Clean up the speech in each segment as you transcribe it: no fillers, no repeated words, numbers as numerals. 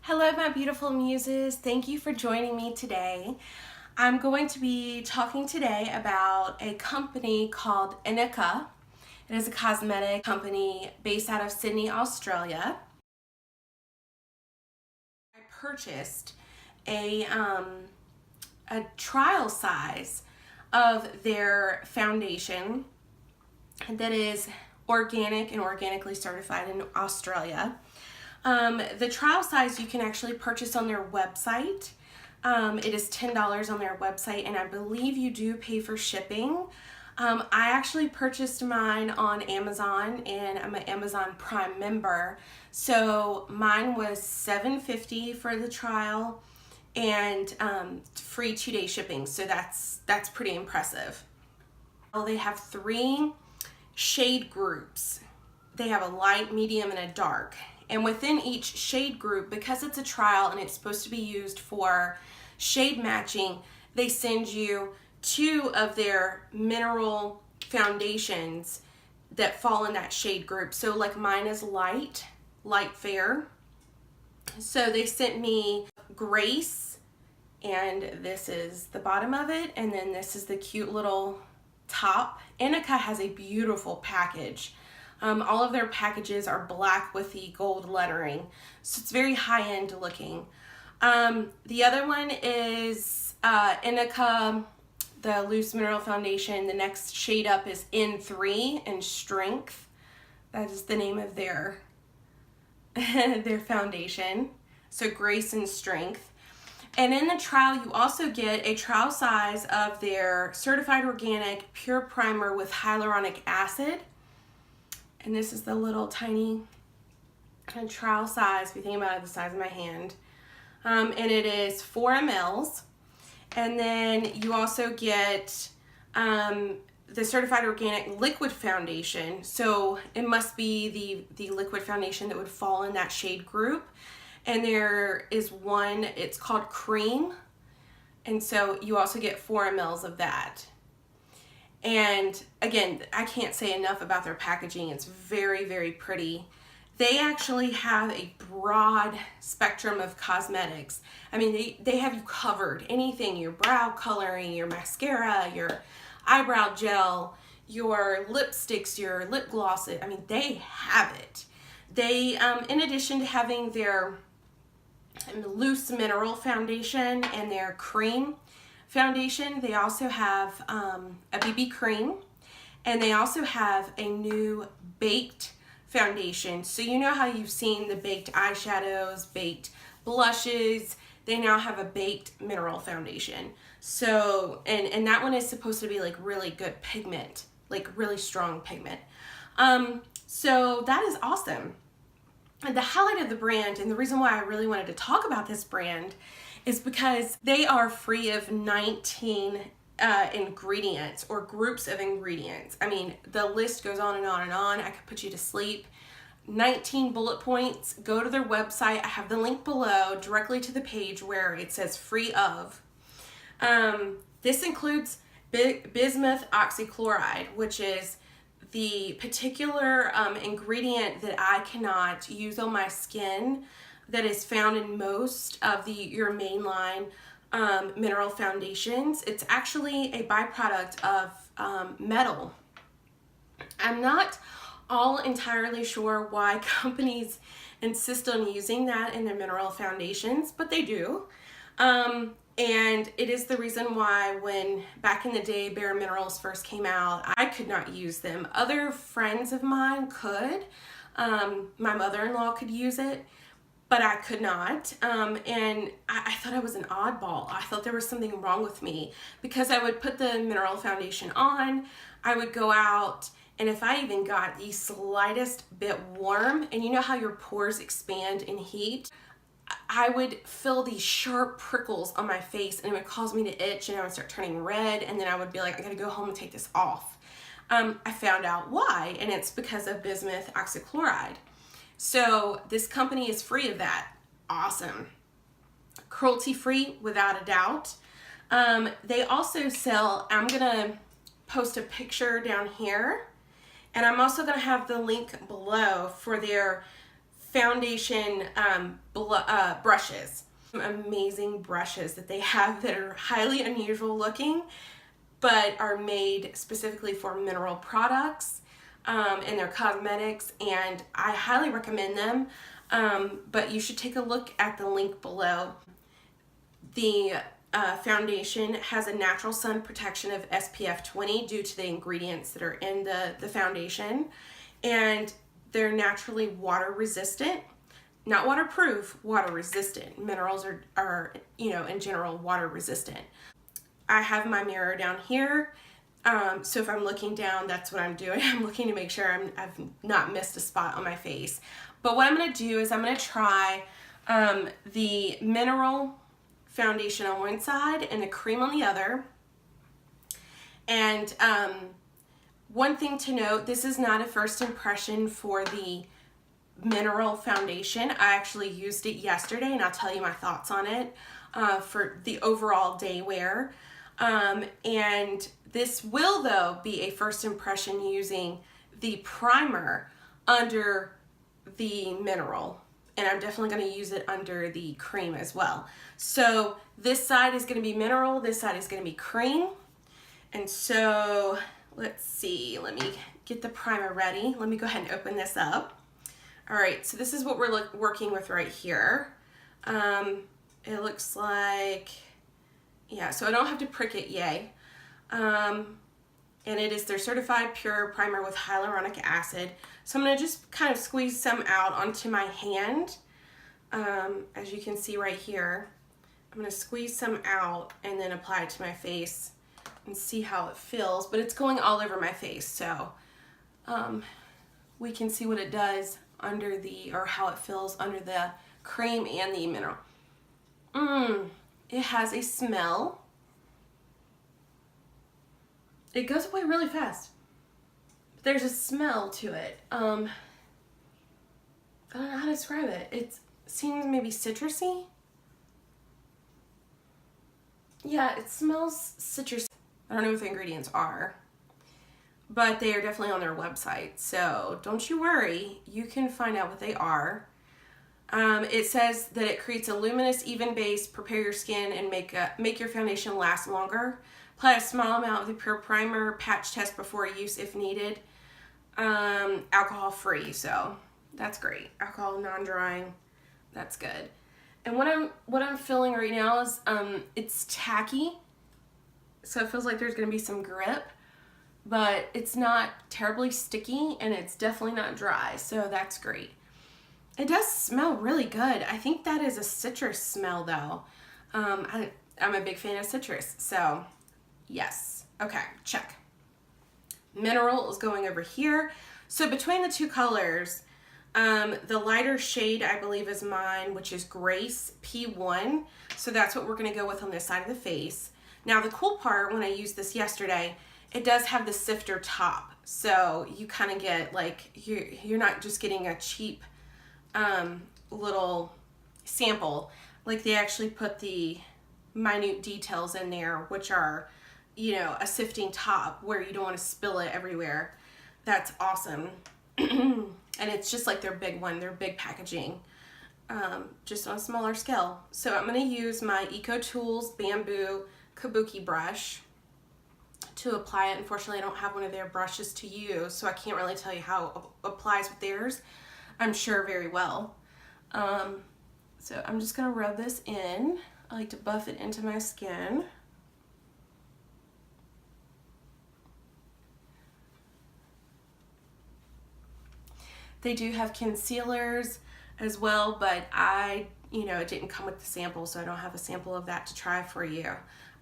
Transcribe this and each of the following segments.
Hello, my beautiful muses. Thank you for joining me today. I'm going to be talking today about a company called Inika. It is a cosmetic company based out of Sydney, Australia. I purchased a trial size of their foundation that is organic and organically certified in Australia. The trial size you can actually purchase on their website. It is $10 on their website, and I believe you do pay for shipping. I actually purchased mine on Amazon, and I'm an Amazon Prime member, so mine was $7.50 for the trial and free 2-day shipping, so that's pretty impressive. Well, they have 3 shade groups. They have a light, medium, and a dark. And within each shade group, because it's a trial and it's supposed to be used for shade matching, they send you 2 of their mineral foundations that fall in that shade group. So like mine is light fair. So they sent me Grace, and this is the bottom of it, and then this is the cute little top. Inika has a beautiful package. All of their packages are black with the gold lettering, so it's very high-end looking. The other one is Inika, the Loose Mineral Foundation. The next shade up is N3 in Strength. That is the name of their their foundation. So Grace and Strength. And in the trial, you also get a trial size of their Certified Organic Pure Primer with Hyaluronic Acid. And this is the little tiny trial size, if you think about it, the size of my hand. And it is 4 mLs. And then you also get the Certified Organic Liquid Foundation. So it must be the liquid foundation that would fall in that shade group. And there is one, it's called Cream. And so you also get 4 mLs of that. And again, I can't say enough about their packaging. It's very, very pretty. They actually have a broad spectrum of cosmetics. I mean, they have you covered. Anything, your brow coloring, your mascara, your eyebrow gel, your lipsticks, your lip glosses. I mean, they have it. They, in addition to having their loose mineral foundation and their cream foundation, they also have a BB cream, and they also have a new baked foundation. So you know how you've seen the baked eyeshadows, baked blushes, they now have a baked mineral foundation. So, and that one is supposed to be like really good pigment, like really strong pigment. So that is awesome. And the highlight of the brand, and the reason why I really wanted to talk about this brand, is because they are free of 19 ingredients or groups of ingredients. I mean, the list goes on and on and on. I could put you to sleep. 19 bullet points. Go to their website. I have the link below directly to the page where it says free of. This includes Bismuth Oxy, which is the particular ingredient that I cannot use on my skin, that is found in most of your mainline mineral foundations. It's actually a byproduct of metal. I'm not all entirely sure why companies insist on using that in their mineral foundations, but they do. And it is the reason why when back in the day Bare Minerals first came out, I could not use them. Other friends of mine could. My mother-in-law could use it, but I could not. And I thought I was an oddball. I thought there was something wrong with me, because I would put the mineral foundation on, I would go out, and if I even got the slightest bit warm, and you know how your pores expand in heat, I would feel these sharp prickles on my face, and it would cause me to itch, and I would start turning red, and then I would be like, I gotta go home and take this off. I found out why, and it's because of bismuth oxychloride. So this company is free of that. Awesome. Cruelty-free, without a doubt. They also sell, I'm gonna post a picture down here, and I'm also gonna have the link below for their foundation brushes. Some amazing brushes that they have that are highly unusual looking, but are made specifically for mineral products and their cosmetics, and I highly recommend them. But you should take a look at the link below. The foundation has a natural sun protection of SPF 20 due to the ingredients that are in the foundation, and they're naturally water resistant. Not waterproof, water resistant. Minerals are, you know, in general, water resistant. I have my mirror down here, so if I'm looking down, that's what I'm doing. I'm looking to make sure I've not missed a spot on my face. But what I'm going to do is I'm going to try the mineral foundation on one side and the cream on the other. And one thing to note, this is not a first impression for the mineral foundation. I actually used it yesterday, and I'll tell you my thoughts on it for the overall day wear. And this will, though, be a first impression using the primer under the mineral, and I'm definitely going to use it under the cream as well. So this side is going to be mineral, this side is going to be cream. And so let's see, let me get the primer ready. Let me go ahead and open this up. All right, so this is what we're working with right here. It looks like, yeah, so I don't have to prick it, yay. And it is their certified pure primer with hyaluronic acid. So I'm going to just kind of squeeze some out onto my hand. As you can see right here, I'm going to squeeze some out and then apply it to my face and see how it feels. But it's going all over my face, so we can see what it does under the, or how it feels under the cream and the mineral. It has a smell. It goes away really fast. There's a smell to it. I don't know how to describe it. It seems maybe citrusy. Yeah, it smells citrusy. I don't know what the ingredients are, but they are definitely on their website. So don't you worry, you can find out what they are. It says that it creates a luminous, even base, prepare your skin, and make your foundation last longer. Apply a small amount of the pure primer, patch test before use if needed. Alcohol free, so that's great. Alcohol non-drying, that's good. And what I'm feeling right now is it's tacky, so it feels like there's gonna be some grip, but it's not terribly sticky, and it's definitely not dry, so that's great. It does smell really good. I think that is a citrus smell, though. I'm a big fan of citrus, so yes. Okay, check. Mineral is going over here. So between the two colors, the lighter shade, I believe, is mine, which is Grace P1. So that's what we're going to go with on this side of the face. Now, the cool part, when I used this yesterday, it does have the sifter top. So you kind of get, like, you're not just getting a cheap little sample. Like, they actually put the minute details in there, which are, you know, a sifting top where you don't want to spill it everywhere. That's awesome. And it's just like their big one, their big packaging, just on a smaller scale. So I'm going to use my EcoTools Bamboo Kabuki brush to apply it. Unfortunately, I don't have one of their brushes to use, so I can't really tell you how it applies with theirs. I'm sure very well. So I'm just going to rub this in. I like to buff it into my skin. They do have concealers as well, but it didn't come with the sample, so I don't have a sample of that to try for you.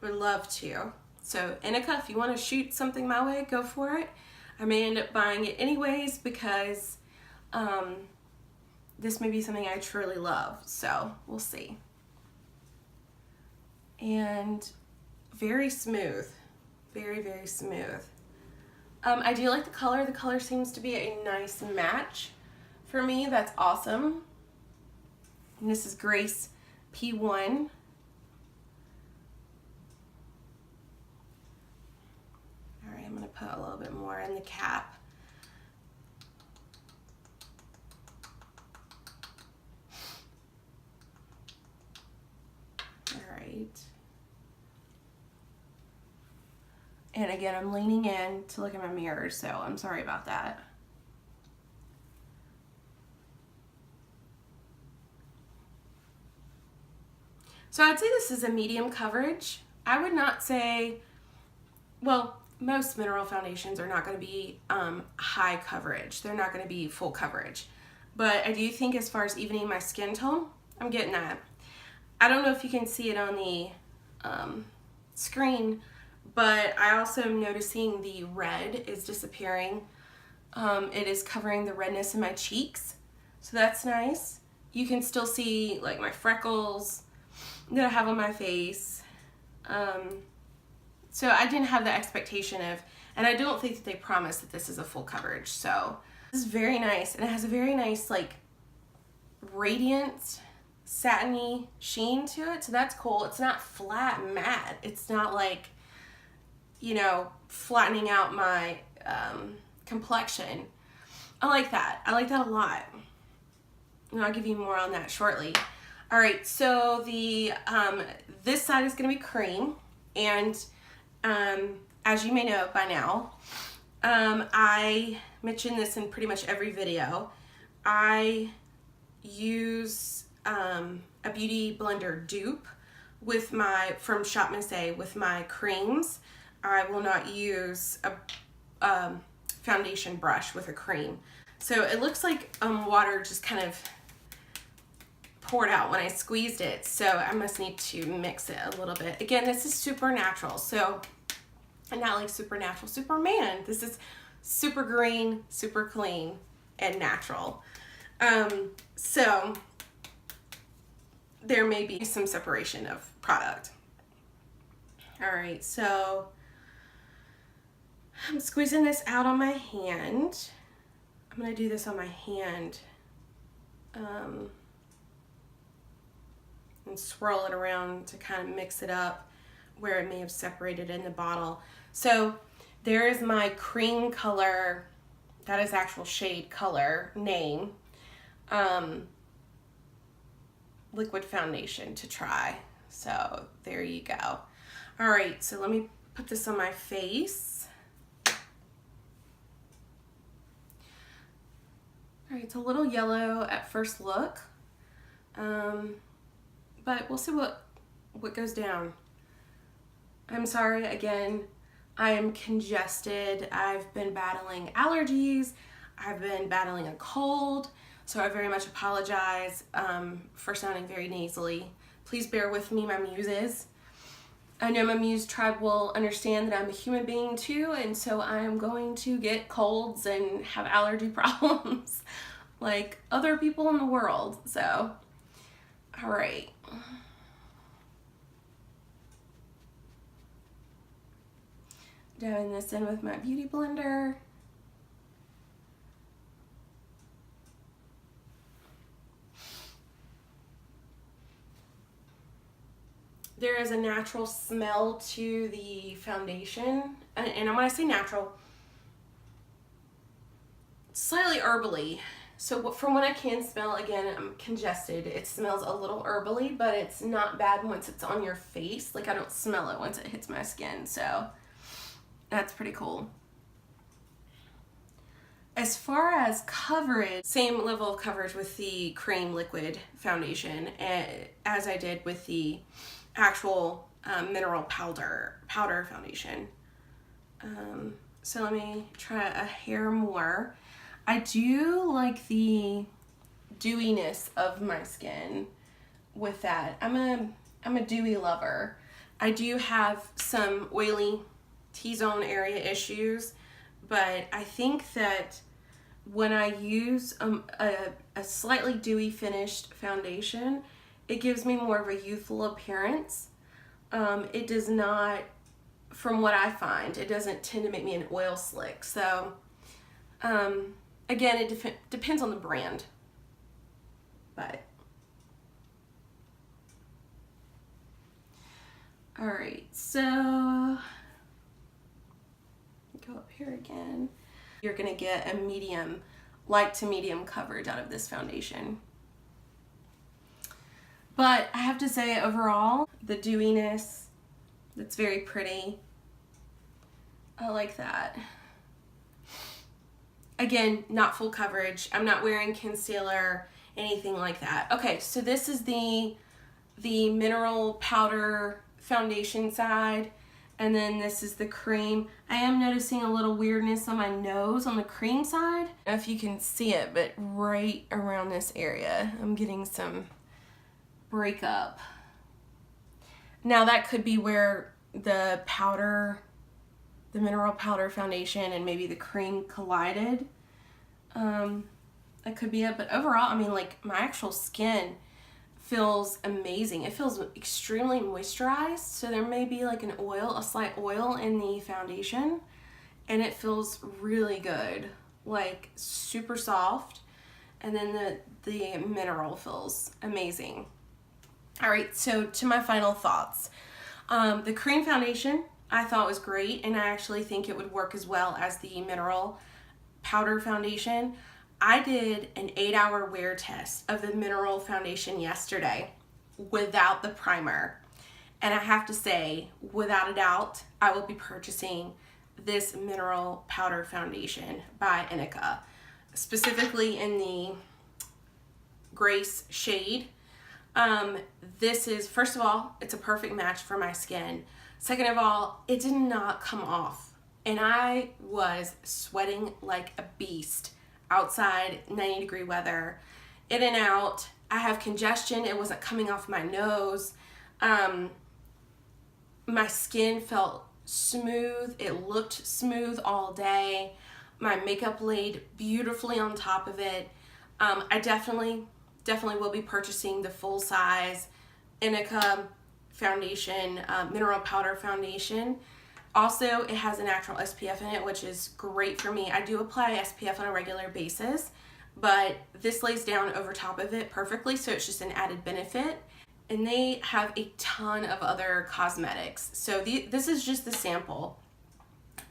Would love to. So Inika, if you want to shoot something my way, go for it. I may end up buying it anyways because this may be something I truly love, so we'll see. And very smooth, very, very smooth. I do like the color. The color seems to be a nice match for me. That's awesome. And this is Grace P1. All right, I'm going to put a little bit more in the cap. right. And again, I'm leaning in to look at my mirror, so I'm sorry about that. So I'd say this is a medium coverage. I would not say, well, most mineral foundations are not going to be high coverage. They're not going to be full coverage. But I do think as far as evening my skin tone, I'm getting that. I don't know if you can see it on the screen, but I also am noticing the red is disappearing. It is covering the redness in my cheeks, so that's nice. You can still see like my freckles that I have on my face. So I didn't have the expectation of, and I don't think that they promise that this is a full coverage. So this is very nice, and it has a very nice like radiant satiny sheen to it, so that's cool. It's not flat matte. It's not like, you know, flattening out my complexion. I like that. I like that a lot. And I'll give you more on that shortly. All right, so the this side is going to be cream, and as you may know by now, I mention this in pretty much every video. I use a beauty blender dupe with my from Shop Misé with my creams. I will not use a foundation brush with a cream. So it looks like water just kind of poured out when I squeezed it, so I must need to mix it a little bit. Again, this is super natural, so not like Supernatural Superman. This is super green, super clean, and natural. So there may be some separation of product. All right, so I'm squeezing this out on my hand. I'm gonna do this on my hand and swirl it around to kind of mix it up where it may have separated in the bottle. So there is my cream color, that is actual shade color name, liquid foundation to try. So there you go. All right, so let me put this on my face. All right, it's a little yellow at first look, but we'll see what goes down. I'm sorry again, I am congested. I've been battling allergies. I've been battling a cold, so I very much apologize for sounding very nasally. Please bear with me, my muses. I know my muse tribe will understand that I'm a human being too, and so I am going to get colds and have allergy problems like other people in the world. So, all right. Dabbing this in with my beauty blender. There is a natural smell to the foundation, and when I say natural, slightly herbally. So from what I can smell, again, I'm congested. It smells a little herbally, but it's not bad once it's on your face. Like, I don't smell it once it hits my skin, so that's pretty cool. As far as coverage, same level of coverage with the cream liquid foundation as I did with the actual mineral powder foundation. So let me try a hair more. I do like the dewiness of my skin with that. I'm a dewy lover. I do have some oily T-zone area issues, but I think that when I use a slightly dewy finished foundation, it gives me more of a youthful appearance. It does not, from what I find, it doesn't tend to make me an oil slick. So again, it depends on the brand, but all right, so go up here again. You're gonna get a medium, light to medium coverage out of this foundation. But I have to say overall, the dewiness, that's very pretty. I like that. Again, not full coverage. I'm not wearing concealer, anything like that. Okay, so this is the mineral powder foundation side, and then this is the cream. I am noticing a little weirdness on my nose on the cream side. I don't know if you can see it, but right around this area, I'm getting some breakup. Now that could be where the powder, the mineral powder foundation and maybe the cream collided. That could be it, but overall, I mean, like, my actual skin feels amazing. It feels extremely moisturized, so there may be like a slight oil in the foundation, and it feels really good, like super soft, and then the mineral feels amazing. All right, so to my final thoughts. The cream foundation I thought was great, and I actually think it would work as well as the mineral powder foundation. I did an 8-hour wear test of the mineral foundation yesterday without the primer, and I have to say, without a doubt, I will be purchasing this mineral powder foundation by Inika, specifically in the Grace shade. This is, first of all, it's a perfect match for my skin. Second of all, it did not come off, and I was sweating like a beast outside, 90-degree weather, in and out. I have congestion. It wasn't coming off my nose. My skin felt smooth. It looked smooth all day. My makeup laid beautifully on top of it. I definitely will be purchasing the full size Inika foundation, mineral powder foundation. Also, it has a natural SPF in it, which is great for me. I do apply SPF on a regular basis, but this lays down over top of it perfectly, so it's just an added benefit. And they have a ton of other cosmetics. So this is just the sample.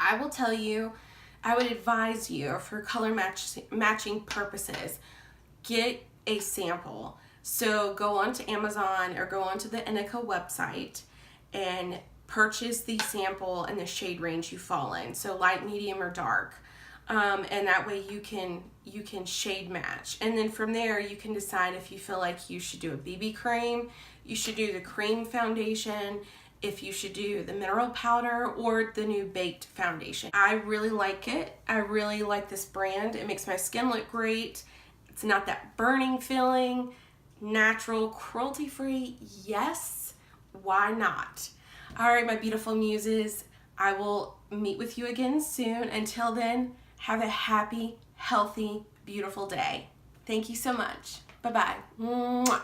I will tell you, I would advise you for color matching purposes, get a sample. So go onto Amazon or go onto the Inika website and purchase the sample and the shade range you fall in, so light, medium, or dark, and that way you can shade match. And then from there you can decide if you feel like you should do a BB cream, you should do the cream foundation, if you should do the mineral powder or the new baked foundation. I really like it. I really like this brand. It makes my skin look great. It's not that burning feeling. Natural, cruelty-free, yes, why not? All right, my beautiful muses, I will meet with you again soon. Until then, have a happy, healthy, beautiful day. Thank you so much. Bye-bye. Mwah.